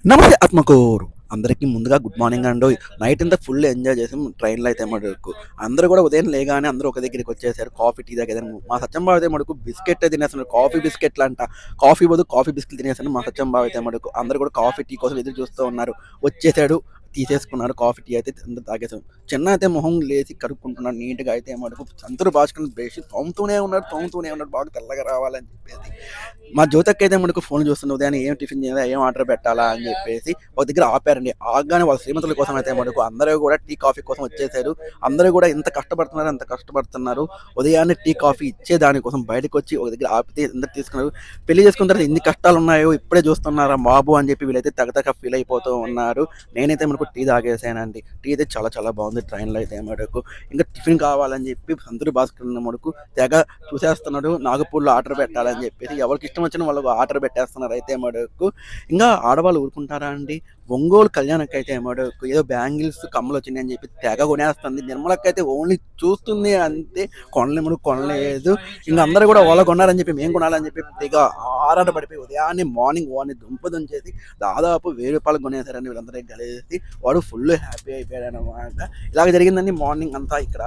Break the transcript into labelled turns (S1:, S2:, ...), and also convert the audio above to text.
S1: నమస్తే ఆత్మకూరు అందరికీ ముందుగా గుడ్ మార్నింగ్ అండి. నైట్ అంతా ఫుల్ ఎంజాయ్ చేసాం ట్రైన్లో అయితే మటుకు. అందరూ కూడా ఉదయం లేగానే అందరూ ఒక దగ్గరికి వచ్చేసారు. కాఫీ టీ తాగేదానికి. మా సత్యం బావ అయితే మటుకు బిస్కెట్ తినేస్తున్నాడు. కాఫీ బిస్కెట్లు అంట. కాఫీ బదులు కాఫీ బిస్కెట్లు తినేసాను మా సత్యం బావ అయితే మటుకు. అందరూ కూడా కాఫీ టీ కోసం ఎదురు చూస్తూ ఉన్నారు. వచ్చేసాడు. తీసేసుకున్నాడు కాఫీ టీ అయితే అందరూ తాగేసాం. చిన్న అయితే మొహం లేసి కడుక్కుంటున్నాడు నీట్గా అయితే మటుకు. సంతూరు భాస్కర్ బ్రష్ తోముతూనే ఉన్నాడు బాగా తెల్లగా రావాలని చెప్పేసి. మా జ్యోతక్క అయితే మనకు ఫోన్ చూస్తుంది. ఉదయాన్నే ఏం టిఫిన్ చేయాలా, ఏం ఆర్డర్ పెట్టాలా అని చెప్పేసి ఒక దగ్గర ఆపారండి. ఆగగానే వాళ్ళ శ్రీమంతుల కోసం అయితే మటుకు అందరూ కూడా టీ కాఫీ కోసం వచ్చేసారు. అందరూ కూడా ఎంత కష్టపడుతున్నారు. ఉదయాన్నే టీ కాఫీ ఇచ్చే దానికోసం బయటకు వచ్చి ఒక దగ్గర ఆపితే అందరు తీసుకున్నారు. పెళ్లి చేసుకున్న తర్వాత ఎన్ని కష్టాలు ఉన్నాయో ఇప్పుడే చూస్తున్నారా బాబు అని చెప్పి వీళ్ళైతే తగతగ ఫీల్ అయిపోతూ ఉన్నారు. నేనైతే మనకు టీ తాగేసానండి. టీ అయితే చాలా చాలా బాగుంది ట్రైన్లో అయితే మటుకు. ఇంకా టిఫిన్ కావాలని చెప్పి సంతూరి భాస్కర్ మటుకు తెగ చూసేస్తున్నాడు. నాగపూర్లో ఆర్డర్ పెట్టాలని చెప్పేసి ఎవరికి ఇష్టం వచ్చిన వాళ్ళకు ఆర్డర్ పెట్టేస్తున్నారు అయితే మటుకు. ఇంకా ఆడవాళ్ళు ఊరుకుంటారా అండి? ఒంగోలు కళ్యాణకి అయితే మటుకు ఏదో బ్యాంగిల్స్ కమ్మలు వచ్చినాయి అని చెప్పి తెగ కొనేస్తుంది. నిర్మలకైతే ఓన్లీ చూస్తుంది అంతే. కొనలేదు. ఇంకా అందరూ కూడా వాళ్ళ కొన్నారని చెప్పి మేము కొనాలని చెప్పి తెగ ఆరాట పడిపోయి ఉదయాన్నే మార్నింగ్ వాడిని దుంపదుంచేసి దాదాపు 1000 రూపాయలు కొనేసారండి వీళ్ళందరూ కలిసి. వాడు ఫుల్ హ్యాపీ అయిపోయాడు అనమాట. ఇలాగ జరిగిందండి మార్నింగ్ అంతా ఇక్కడ.